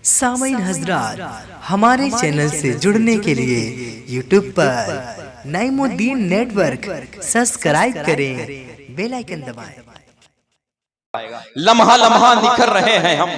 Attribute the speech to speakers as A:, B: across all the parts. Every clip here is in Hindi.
A: सामीन हजरात, हमारे चैनल से जुड़ने के लिए यूट्यूब पर नईमुद्दीन नेटवर्क सब्सक्राइब करें, बेल आइकन दबाएं।
B: लम्हा लम्हा निखर रहे हैं हम,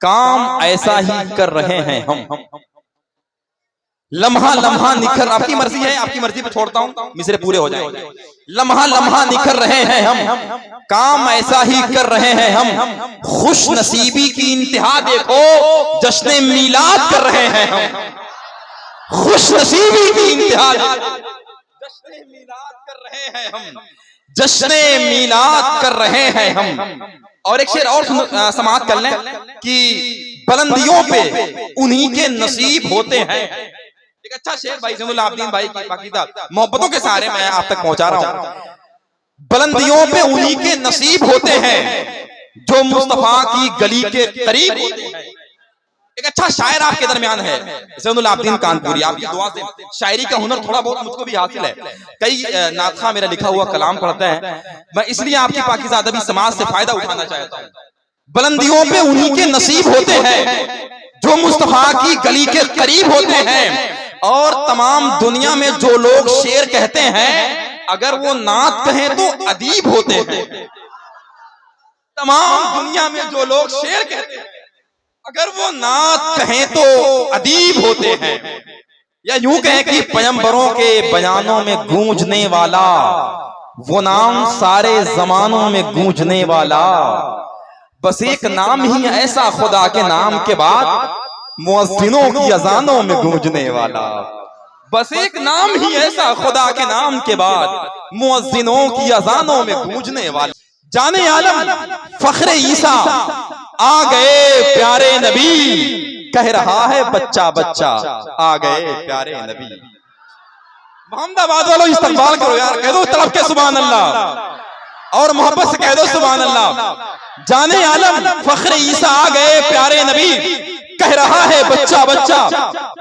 B: काम ऐसा ही कर रहे हैं हम। लम्हा लम्हा निखर, आपकी मर्जी है, आपकी मर्जी पे छोड़ता हूं, मिसरे पूरे हो जाएंगे। लम्हा लम्हा निखर रहे हैं हम, काम ऐसा ही कर रहे हैं हम। खुश नसीबी की इंतहा देखो, जश्न मीलाद कर रहे हैं हम। खुश नसीबी की इंतहा, जश्न मीलाद कर रहे हैं हम, जश्न मीलाद कर रहे हैं हम। और एक शेर और समाअत कर लें कि बुलंदियों पे उन्हीं के नसीब होते हैं। एक अच्छा शेर भाई ज़ैनुल आबिदीन भाई की पाकीज़ा मोहब्बतों के सहारे मैं आप तक पहुंचा रहा हूं। बुलंदियों पे उन्हीं के नसीब होते हैं जो मुस्तफा की गली के करीब होते हैं। एक अच्छा शायर आपके दरमियान है ज़ैनुल आबिदीन कानपुरी, आपकी दुआ से शायरी का हुनर थोड़ा बहुत मुझको भी हासिल है। कई नातखा मेरा लिखा हुआ कलाम पढ़ता है, मैं इसलिए आपकी पाकीज़ा अदबी समाज से फायदा उठाना चाहता हूं। बुलंदियों पे उन्हीं के नसीब होते हैं जो मुस्तफा की गली के करीब होते हैं। और तमाम दुनिया में जो लोग शेर कहते हैं, अगर वो नात कहें तो अदीब होते हैं। तमाम दुनिया में जो लोग शेर कहते हैं, अगर वो नात कहें तो अदीब होते हैं। या यूं कहें कि पैगंबरों के बयानों में गूंजने वाला वो नाम सारे जमानों में गूंजने वाला। बस एक नाम ही ऐसा खुदा के नाम के बाद मुअज्जिनों की अजानों में गूंजने वाला। बस एक नाम ही ऐसा खुदा के नाम के बाद मुअज्जिनों की अजानों में गूंजने वाला। जाने आलम फख्रे ईसा आ गए प्यारे नबी, कह रहा है बच्चा बच्चा आ गए प्यारे नबी। मोहम्मदाबाद वालों इस्तकबाल करो यार, कह दो तरफ के सुभान अल्लाह और मोहब्बत से कह दो सुभान अल्लाह। जाने आलम फख्रे ईसा आ गए प्यारे नबी, कह रहा है बच्चा बच्चा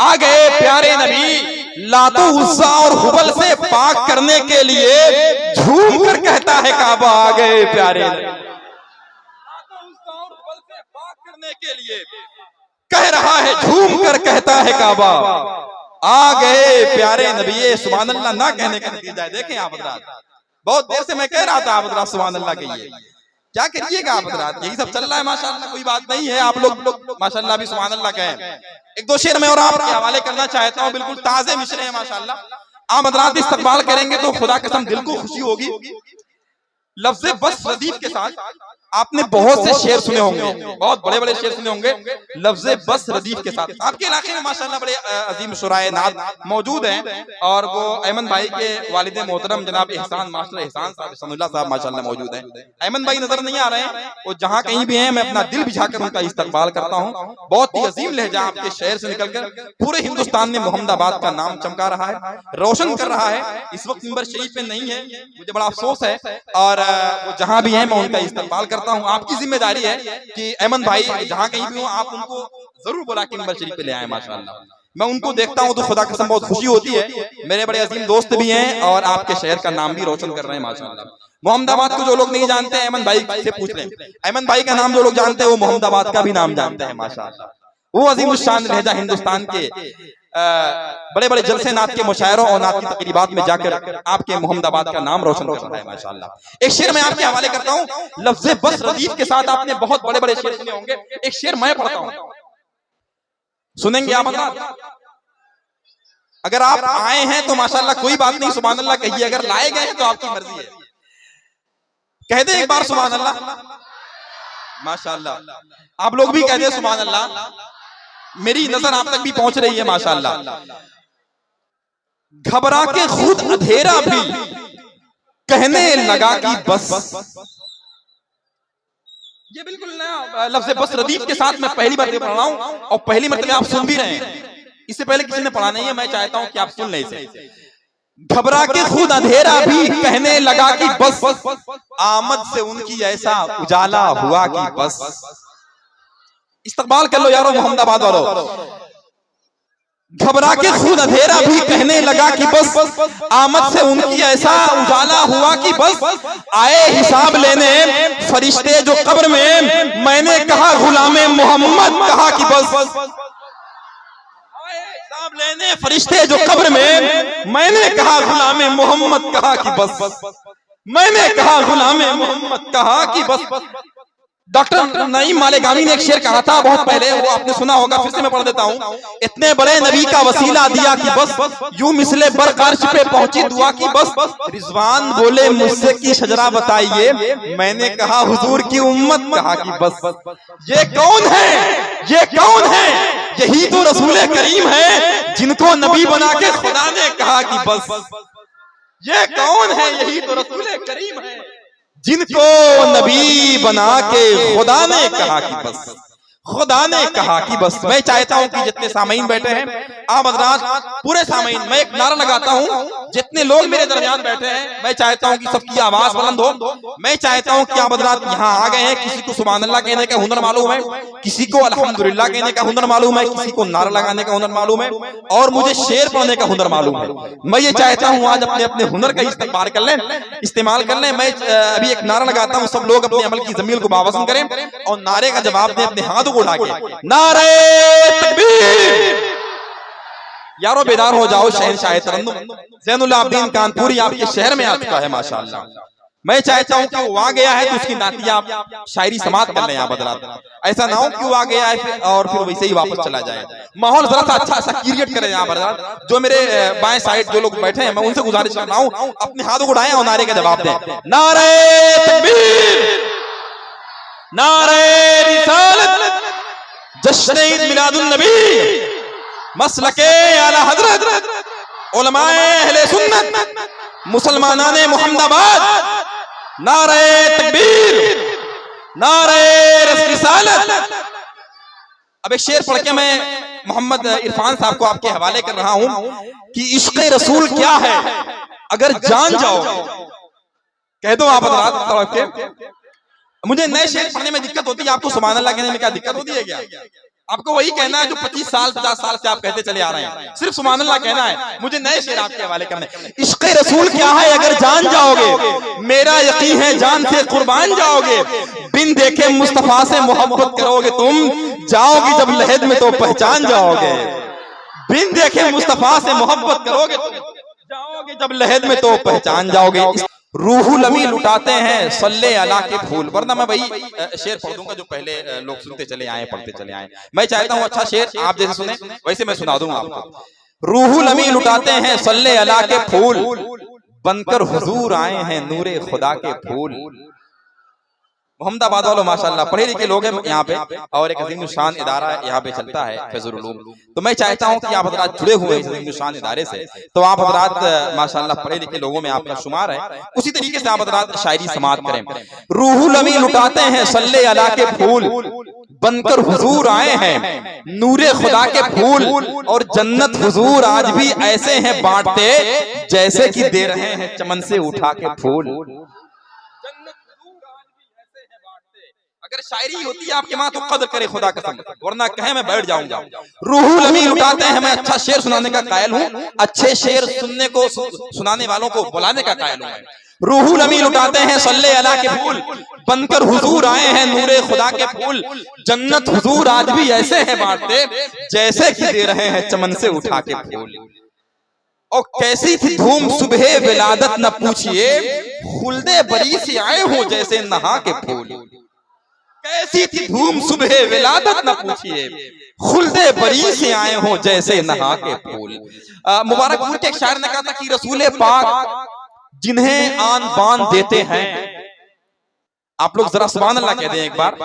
B: आ गए प्यारे नबी। लातो उस्सा और हुबल से पाक करने के लिए झूम कर कहता है काबा आ गए प्यारे नबी। लातो उस्सा और हुबल से पाक करने के लिए कह रहा है झूम कर कहता है काबा आ गए प्यारे नबी। सुभान अल्लाह ना कहने का नतीजा है। देखें आप हज़रात, बहुत देर से मैं कह रहा था आप हज़रात सुभान अल्लाह कहिए, क्या करिएगा आप हज़रात, यही सब चल रहा है माशाअल्लाह, कोई बात नहीं है। आप लोग माशाअल्लाह भी सुभान अल्लाह कहें। एक दो शेर में और आपके हवाले करना चाहता हूं, बिल्कुल ताजे मिशरे हैं माशाअल्लाह। आप हज़रात इस्तकबाल करेंगे तो खुदा कसम दिल को खुशी होगी। लफ्ज़े बस रदीफ के साथ आपने बहुत से शेर सुने होंगे, बहुत बड़े बड़े शेर सुने होंगे लफ्ज़े बस रदीफ के साथ। आपके इलाके में माशाअल्लाह बड़े अजीम शुराए नात मौजूद हैं, और वो अहमद भाई के वालिद मोहतरम जनाब एहसान मास्टर एहसान साहब सनुल्लाह साहब माशाअल्लाह मौजूद हैं। अहमद भाई नजर नहीं आ रहे हैं, वो जहाँ कहीं भी हैं मैं अपना दिल बिछाकर उनका इस्तकबाल करता हूँ। बहुत ही अजीम लहजा आपके शहर से निकलकर पूरे हिंदुस्तान में मोहम्मदाबाद का नाम चमका रहा है, रोशन कर रहा है। इस वक्त मिंबर शरीफ पे नहीं है, मुझे बड़ा अफसोस है, और वो जहाँ भी हैं मैं उनका इस्तकबाल करता हूं। आपकी जिम्मेदारी है कि अहमद भाई जहां कहीं भी हो आप उनको जरूर बुला के मिंबर शरीफ पे ले आए माशाअल्लाह। मैं उनको देखता हूं तो खुदा कसम बहुत खुशी होती है। मेरे बड़े अजीम दोस्त भी हैं और आपके शहर का नाम भी रोशन कर रहे हैं माशाअल्लाह। मोहम्मदाबाद को जो लोग नहीं जानते हैं अहमद भाई से पूछ लें, अहमद भाई का नाम जो लोग जानते हैं वो मोहम्मदाबाद का भी नाम जानते हैं माशाअल्लाह। वो अजीम शान लहजा हिंदुस्तान के बड़े बड़े जलसे नात के मुशायरों और नात की तकरीबात में जाकर आपके मोहम्मदाबाद का नाम रोशन कर रहा है माशाअल्लाह। एक शेर मैं आपके हवाले करता हूं, लफ्ज़े बस रदीफ के साथ आपने बहुत बड़े बड़े शेर सुने होंगे। एक शेर मैं पढ़ता हूं, सुनेंगे आप हज़रात? अगर आप आए हैं तो माशाअल्लाह कोई बात नहीं, सुभान अल्लाह कहिए। अगर लाए गए हैं तो आपकी मर्जी है, कह दे एक बार सुभान अल्लाह माशाअल्लाह। आप लोग भी कह दे सुभान अल्लाह, मेरी नजर आप तक भी पहुंच रही है माशाअल्लाह। घबरा के खुद अंधेरा भी कहने लगा कि बस। ये बिल्कुल नया लफ्ज़ बस रदीफ के साथ मैं पहली बार पढ़ रहा हूं, और पहली मरतबा आप सुन भी रहे हैं, इससे पहले किसी ने पढ़ा नहीं है। मैं चाहता हूं कि आप सुन लें इसे। घबरा के खुद अंधेरा भी कहने लगा कि बस, आमद से उनकी ऐसा उजाला हुआ कि बस। इस्तकबाल कर लो यारो मोहम्मदाबाद वालों। घबरा के खुद अंधेरा भी कहने लगा कि बस आमद से उनकी ऐसा उजाला हुआ कि बस आए हिसाब लेने फरिश्ते जो कब्र में। मैंने कहा गुलामे मोहम्मद, कहा कि बस आए हिसाब लेने फरिश्ते जो कब्र में। मैंने कहा गुलामे मोहम्मद, कहा कि बस मैंने कहा गुलामे मोहम्मद, कहा कि बस। डॉक्टर नईम मालेगामी ने एक शेर कहा था बहुत पहले, वो आपने सुना होगा, फिर से मैं पढ़ देता हूँ। इतने बड़े नबी का वसीला दिया कि बस यूं मिसले बरकर्श पे पहुंची दुआ की बस। रिजवान बोले मुझसे की शजरा बताइए। मैंने कहा हुजूर की उम्मत, कहा कि बस। ये कौन है, ये कौन है? यही तो रसूल करीम है जिनको नबी बना के खुदा ने कहा कि बस। ये कौन है? यही तो रसूल करीम है जिनको नबी बना के खुदा ने कहा कि बस। खुदा ने कहा कि बस। मैं चाहता हूं कि जितने सामीन बैठे हैं आप हज़रात, पूरे सामीन, मैं एक नारा लगाता हूं, जितने लोग मेरे दरमियान बैठे हैं मैं चाहता हूं कि सबकी आवाज बुलंद हो। मैं चाहता हूं कि आप हज़रात यहाँ आ गए हैं, किसी को सुभान अल्लाह कहने का हुनर मालूम है, किसी को अल्हम्दुलिल्लाह कहने का हुनर मालूम है, किसी को नारा लगाने का हुनर मालूम है, और मुझे शेर पढ़ने का हुनर मालूम है। मैं ये चाहता हूं आज अपने अपने हुनर का इस्तेमाल कर लें। मैं अभी एक नारा लगाता हूं, सब लोग अपने अमल की ज़मीर को बावज़न करें और नारे का जवाब दें अपने हाथों उठा के। नारे तकबीर। यारों बेदार हो जाओ, शहंशाह तरन्नुम ज़ैनुल आबिदीन कानपुरी आपके शहर में आ चुका है माशाअल्लाह। मैं चाहता हूं कि वो आ गया है तो उसकी नातिया आप शायरी समाप्त कर लें आप हज़रात। ऐसा ना हो कि वो आ गया है और फिर वैसे ही वापस चला जाए। माहौल जरा सा अच्छा सा क्रिएट करें आप हज़रात। जो मेरे बाएं साइड जो लोग बैठे हैं मैं उनसे गुजारिश कर रहा हूं अपने हाथों को उठाएं और नारे का जवाब दें। नारे तकबीर, नारे रिसालत, जश्न ईद मिलादुन नबी, मसलके आला हजरत, उलमाए अहले सुन्नत, मुसलमानाने मुहम्मदाबाद। नारे तकबीर, नारे रिसालत। अब एक शेर पढ़ के मैं मोहम्मद इरफान साहब को आपके हवाले कर रहा हूं कि इश्क़ रसूल क्या है अगर जान जाओ। कह दो आप हज़रात। मुझे नए शेर पढ़ने में दिक्कत होती है, आपको सुभान अल्लाह कहने में क्या दिक्कत होती है क्या? आपको वही कहना है जो 25 साल 50 साल से आप कहते चले आ रहे हैं, सिर्फ सुभान अल्लाह कहना है। मुझे नए शेर आपके हवाले करने। इश्क़ रसूल क्या है अगर जान जाओगे, मेरा यकीन है जान से कुर्बान जाओगे। बिन देखे मुस्तफा से मोहब्बत करोगे तुम, जाओगे जब लहद में तो पहचान जाओगे। बिन देखे मुस्तफा से मोहब्बत करोगे तुम, जाओगे जब लहद में तो पहचान जाओगे। रूहुल अमी लुटाते हैं सल्ले अला के फूल। वरना मैं वही शेर पढ़ दूंगा जो पहले लोग सुनते चले आए, पढ़ते चले आए। मैं चाहता हूं अच्छा शेर आप जैसे सुने वैसे मैं सुना दूंगा आपको। रूहुल अमी लुटाते हैं सल्ले अला के फूल, बनकर हुजूर आए हैं नूरे खुदा के फूल। मोहम्मदाबाद वालों माशाल्लाह पढ़े लिखे लोग हैं यहाँ पे, और एक अजीम शान इदारा यहाँ पे चलता है फैजुल उलूम। तो मैं चाहता हूँ कि आप हज़रात जुड़े हुए इस अजीम शान इदारे से, तो आप हज़रात माशाल्लाह पढ़े लिखे लोगों में आपका शुमार है। उसी तरीके से आप हज़रात शायरी समाअत करें। रूहुल अमी लुटाते हैं सल्ले अला के फूल, बनकर हुजूर आए हैं नूरे खुदा के फूल, और जन्नत हुजूर आज भी ऐसे हैं बांटते जैसे कि दे रहे हैं चमन से उठा के फूल। अगर शायरी होती है आपके माँ तो कदर करे खुदा कसम, वरना कहे मैं बैठ जाऊंगा। रूहुल अमी लुटाते हैं, मैं अच्छा शेर सुनाने का कायल हूँ, अच्छे शेर सुनने को सुनाने वालों को बुलाने का कायल हूँ। रूहुल अमी लुटाते हैं सल्ले अला के फूल, बनकर हुजूर आए हैं नूरे खुदा के फूल, जन्नत हुजूर आज भी ऐसे हैं बांटते जैसे कि दे रहे हैं चमन से उठा के फूल। और कैसी थी धूम सुबह विलादत न पूछिए, खुल्दे बरी से आए हो जैसे नहा के फूल। कैसी थी धूम सुबह विलादत न पूछिए, खुल्दे बरी से आए हो जैसे नहा के फूल। मुबारकपुर के एक शायर ने कहा था कि रसूल पाक जिन्हें आन बान देते हैं। आप लोग जरा सुभान अल्लाह कह दें एक बार।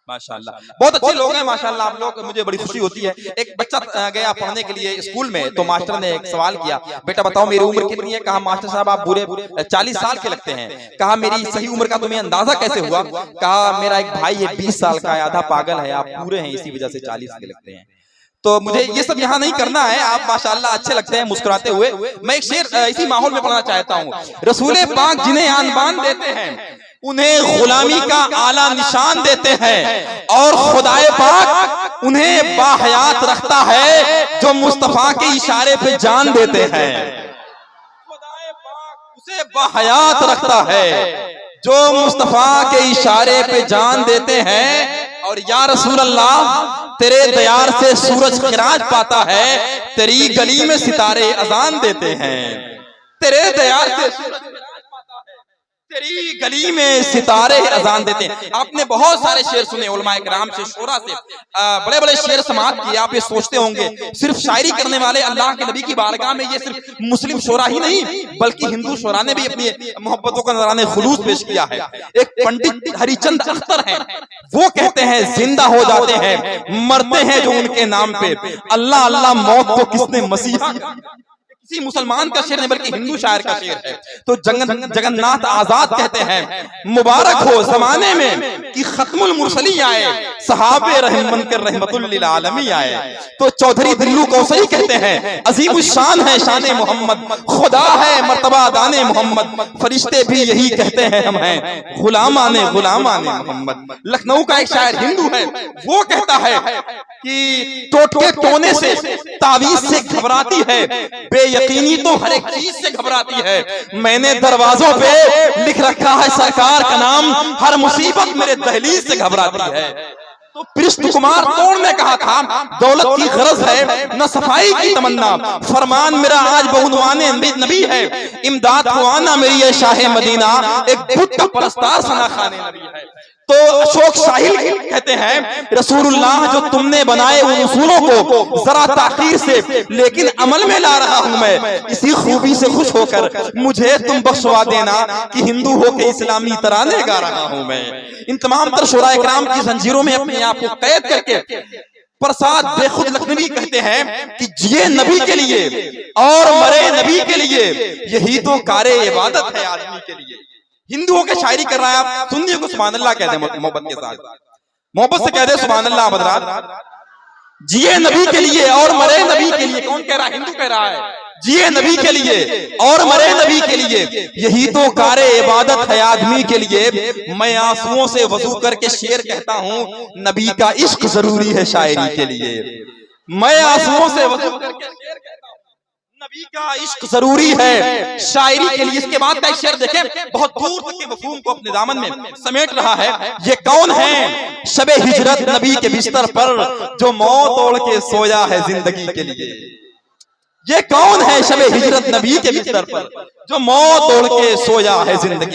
B: माशाल्लाह बहुत अच्छे लोग हैं माशाल्लाह आप लोग, मुझे बड़ी खुशी होती है। एक बच्चा गया पढ़ने के लिए स्कूल में, तो मास्टर ने एक सवाल किया, बेटा बताओ मेरी उम्र कितनी है? कहा मास्टर साहब आप पूरे 40 साल के लगते हैं। कहा मेरी सही उम्र का तुम्हें अंदाजा कैसे हुआ? कहा मेरा एक भाई है 20 साल का है, आधा पागल है, आप पूरे हैं इसी वजह से 40 के लगते हैं। तो मुझे ये सब यहाँ नहीं करना है, आप माशाल्लाह अच्छे लगते हैं मुस्कुराते हुए। मैं एक शेर इसी माहौल में पढ़ना चाहता हूँ। रसूल पाक जिन्हें आन बान देते हैं उन्हें गुलामी का आला निशान देते हैं, और खुदाए पाक उन्हें बाहयात रखता है जो मुस्तफा के इशारे पे जान देते हैं, खुदाए पाक उसे बाहयात रखता है जो मुस्तफा के इशारे पे जान देते हैं। और या रसूल अल्लाह, तेरे दयार से सूरज खिराज पाता है, तेरी गली में सितारे अजान देते हैं। तेरे दयार से सूरज खिराज पाता है, तेरी गली में सितारे अजान देते हैं। आपने बहुत सारे शेर सुने उलमाए किराम से, शोरा से, बड़े बड़े शेर समात किए। आप ये सोचते होंगे सिर्फ शायरी करने वाले अल्लाह के नबी की बारगाह में ये सिर्फ मुस्लिम शोरा ही नहीं, बल्कि हिंदू शोरा ने भी अपनी मोहब्बतों का नजराने खुलूस पेश किया है। एक पंडित हरिचंद अख्तर हैं, वो कहते हैं जिंदा हो जाते हैं मरते हैं जो उनके नाम पे, अल्लाह अल्लाह मौत को किसने मसीहा। किसी मुसलमान का शेर नहीं बल्कि हिंदू शायर का शेर है। तो जगन्नाथ आजाद कहते हैं मुबारक हो जमाने में कि खत्मुल मुरसली आए, सहाबे रहम बनकर रहमतुल लिल आलमी आए। तो चौधरी दिल्लू कौसरी कहते हैं अजीमुश शान है शान मोहम्मद, खुदा है मर्तबा दाने मोहम्मद, फरिश्ते भी यही कहते हैं हम हैं गुलामाने मोहम्मद। लखनऊ का एक शायर हिंदू है, वो कहता है कि टोटके टोने से तावीज से घबराती है, बेयकीनी तो हर एक चीज से घबराती है। मैंने दरवाजों पे लिख रखा है सरकार का नाम, हर मुसीबत मेरे दहलीज से घबराती है। तो पृष्ठ कुमार तोड़ ने कहा था दौलत की गरज है न सफाई की तमन्ना, फरमान मेरा आज बहुनवाने नबी है, इमदाद को आना मेरी ये शाहे मदीना, एक बुत का परस्तार सना खाने नबी है। तो अशोक साहिल कहते हैं रसूलुल्लाह जो तुमने बनाए उन उसूलों को जरा ताखीर से लेकिन अमल में ला रहा हूं मैं, इसी खूबी से खुश होकर मुझे तुम बख्शवा देना कि हिंदू होकर इस्लामी तराने गा रहा हूं मैं। इन तमाम तर शुराए किराम की जंजीरों में अपने आप को कैद करके प्रसाद बेखुद लखनवी कहते हैं कि जिए नबी के लिए और मरे नबी के लिए, यही तो कारे इबादत है आदमी के लिए। हिंदुओं के शायरी कर रहा है, आप सुन्नियों को सुभान अल्लाह कह दे मोहब्बत के साथ, मोहब्बत से कह दे सुभान अल्लाह बदरात। जिए नबी के लिए और मरे नबी के लिए, कौन कह रहा है? हिंदू कह रहा है जिए नबी के लिए और मरे नबी के लिए, यही तो कारे इबादत है आदमी के लिए। मैं आंसुओं से वजू करके शेर कहता हूँ, नबी का इश्क जरूरी है शायरी के लिए। मैं आंसुओं से वजू करके शेर कहता हूँ, नबी का इश्क जरूरी है शायरी के लिए। इसके बाद का एक शेर देखें, बहुत दूर तक के मफहूम को अपने दामन में समेट रहा है। ये कौन है शबे हिजरत नबी के बिस्तर पर जो मौत ओढ़ के सोया है जिंदगी के लिए। ये कौन है शबे हिजरत नबी के बिस्तर पर जो मौत ओढ़ के सोया है जिंदगी